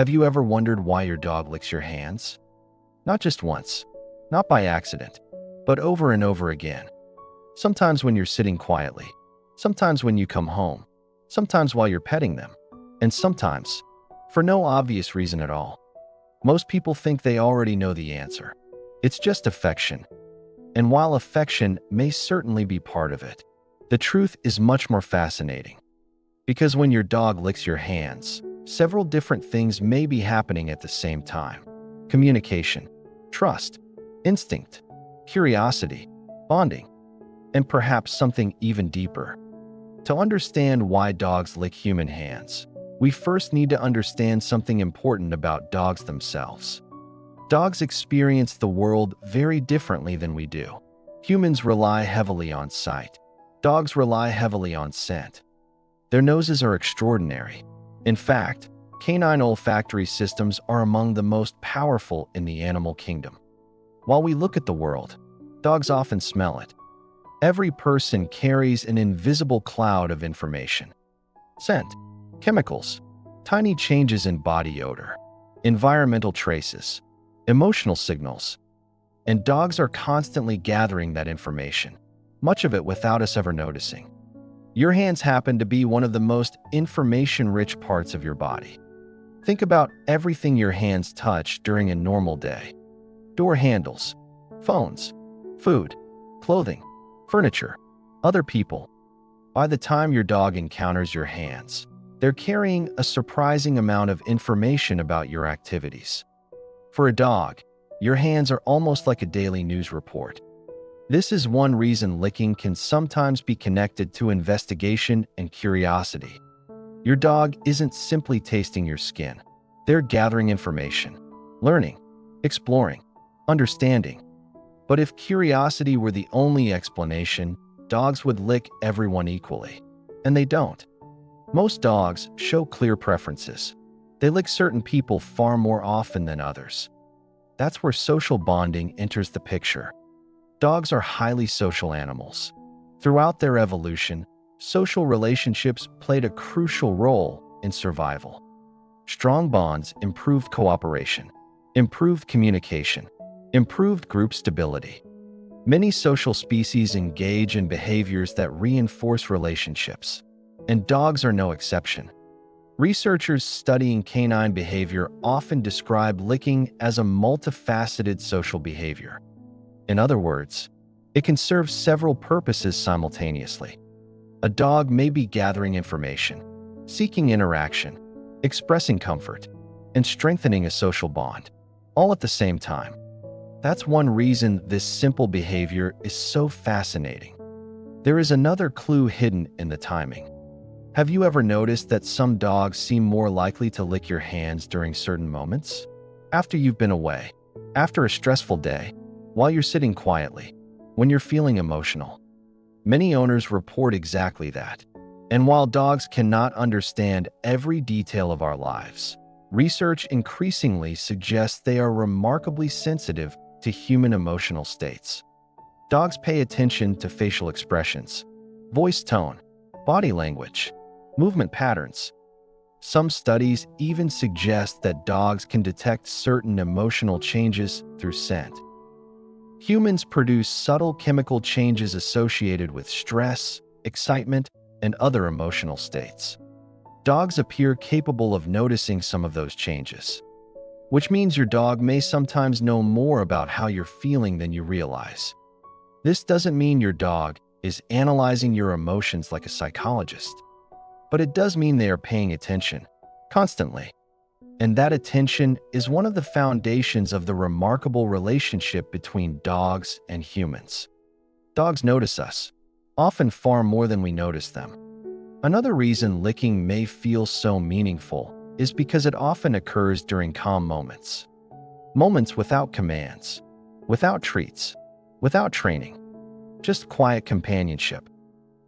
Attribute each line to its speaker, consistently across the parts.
Speaker 1: Have you ever wondered why your dog licks your hands? Not just once, not by accident, but over and over again. Sometimes when you're sitting quietly, sometimes when you come home, sometimes while you're petting them, and sometimes for no obvious reason at all. Most people think they already know the answer. It's just affection. And while affection may certainly be part of it, the truth is much more fascinating. Because when your dog licks your hands, several different things may be happening at the same time. Communication, trust, instinct, curiosity, bonding, and perhaps something even deeper. To understand why dogs lick human hands, we first need to understand something important about dogs themselves. Dogs experience the world very differently than we do. Humans rely heavily on sight. Dogs rely heavily on scent. Their noses are extraordinary. In fact, canine olfactory systems are among the most powerful in the animal kingdom. While we look at the world, dogs often smell it. Every person carries an invisible cloud of information. Scent, chemicals, tiny changes in body odor, environmental traces, emotional signals. And dogs are constantly gathering that information, much of it without us ever noticing. Your hands happen to be one of the most information-rich parts of your body. Think about everything your hands touch during a normal day. Door handles, phones, food, clothing, furniture, other people. By the time your dog encounters your hands, they're carrying a surprising amount of information about your activities. For a dog, your hands are almost like a daily news report. This is one reason licking can sometimes be connected to investigation and curiosity. Your dog isn't simply tasting your skin. They're gathering information, learning, exploring, understanding. But if curiosity were the only explanation, dogs would lick everyone equally. And they don't. Most dogs show clear preferences. They lick certain people far more often than others. That's where social bonding enters the picture. Dogs are highly social animals. Throughout their evolution, social relationships played a crucial role in survival. Strong bonds improved cooperation, improved communication, improved group stability. Many social species engage in behaviors that reinforce relationships, and dogs are no exception. Researchers studying canine behavior often describe licking as a multifaceted social behavior. In other words, it can serve several purposes simultaneously. A dog may be gathering information, seeking interaction, expressing comfort, and strengthening a social bond, all at the same time. That's one reason this simple behavior is so fascinating. There is another clue hidden in the timing. Have you ever noticed that some dogs seem more likely to lick your hands during certain moments? After you've been away, after a stressful day, while you're sitting quietly, when you're feeling emotional. Many owners report exactly that. And while dogs cannot understand every detail of our lives, research increasingly suggests they are remarkably sensitive to human emotional states. Dogs pay attention to facial expressions, voice tone, body language, movement patterns. Some studies even suggest that dogs can detect certain emotional changes through scent. Humans produce subtle chemical changes associated with stress, excitement, and other emotional states. Dogs appear capable of noticing some of those changes, which means your dog may sometimes know more about how you're feeling than you realize. This doesn't mean your dog is analyzing your emotions like a psychologist, but it does mean they are paying attention, constantly. And that attention is one of the foundations of the remarkable relationship between dogs and humans. Dogs notice us, often far more than we notice them. Another reason licking may feel so meaningful is because it often occurs during calm moments. Moments without commands, without treats, without training, just quiet companionship.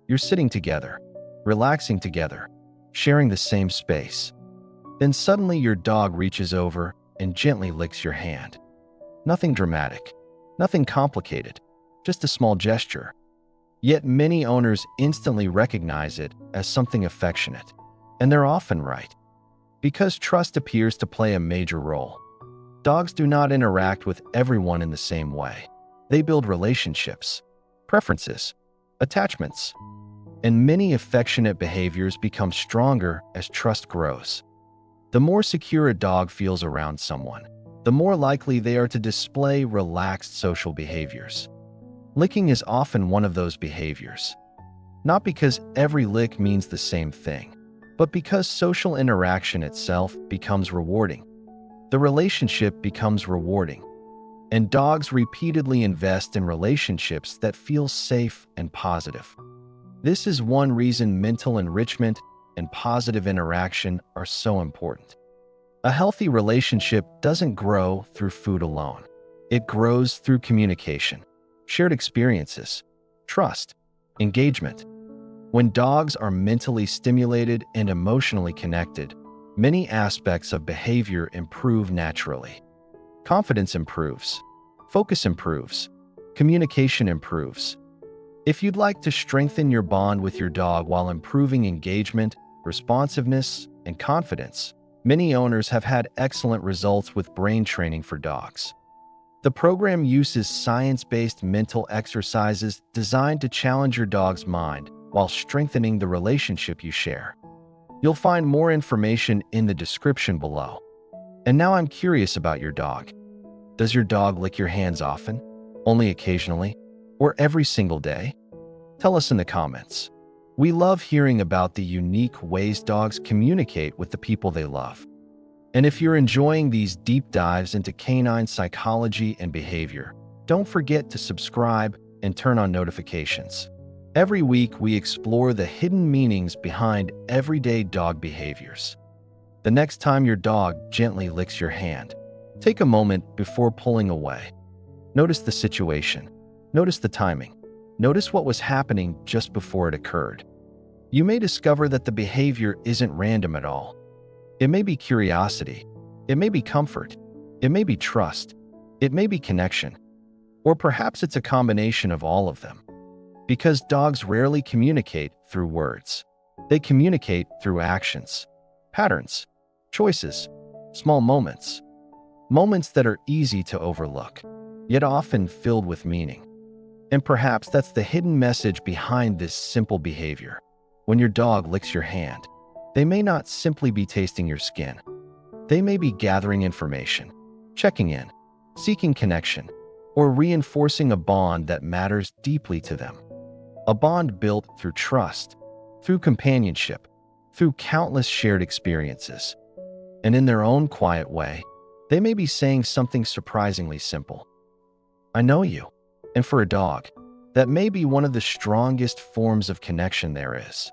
Speaker 1: You're sitting together, relaxing together, sharing the same space. Then suddenly your dog reaches over and gently licks your hand. Nothing dramatic, nothing complicated, just a small gesture. Yet many owners instantly recognize it as something affectionate, and they're often right. Because trust appears to play a major role. Dogs do not interact with everyone in the same way. They build relationships, preferences, attachments, and many affectionate behaviors become stronger as trust grows. The more secure a dog feels around someone, the more likely they are to display relaxed social behaviors. Licking is often one of those behaviors. Not because every lick means the same thing, but because social interaction itself becomes rewarding. The relationship becomes rewarding, and dogs repeatedly invest in relationships that feel safe and positive. This is one reason mental enrichment and positive interaction are so important. A healthy relationship doesn't grow through food alone. It grows through communication, shared experiences, trust, engagement. When dogs are mentally stimulated and emotionally connected, many aspects of behavior improve naturally. Confidence improves, focus improves, communication improves. If you'd like to strengthen your bond with your dog while improving engagement, responsiveness, and confidence, many owners have had excellent results with brain training for dogs. The program uses science-based mental exercises designed to challenge your dog's mind while strengthening the relationship you share. You'll find more information in the description below. And now I'm curious about your dog. Does your dog lick your hands often, only occasionally, or every single day? Tell us in the comments. We love hearing about the unique ways dogs communicate with the people they love. And if you're enjoying these deep dives into canine psychology and behavior, don't forget to subscribe and turn on notifications. Every week, we explore the hidden meanings behind everyday dog behaviors. The next time your dog gently licks your hand, take a moment before pulling away. Notice the situation. Notice the timing. Notice what was happening just before it occurred. You may discover that the behavior isn't random at all. It may be curiosity. It may be comfort. It may be trust. It may be connection. Or perhaps it's a combination of all of them. Because dogs rarely communicate through words. They communicate through actions, patterns, choices, small moments. Moments that are easy to overlook, yet often filled with meaning. And perhaps that's the hidden message behind this simple behavior. When your dog licks your hand, they may not simply be tasting your skin. They may be gathering information, checking in, seeking connection, or reinforcing a bond that matters deeply to them. A bond built through trust, through companionship, through countless shared experiences. And in their own quiet way, they may be saying something surprisingly simple. I know you. And for a dog, that may be one of the strongest forms of connection there is.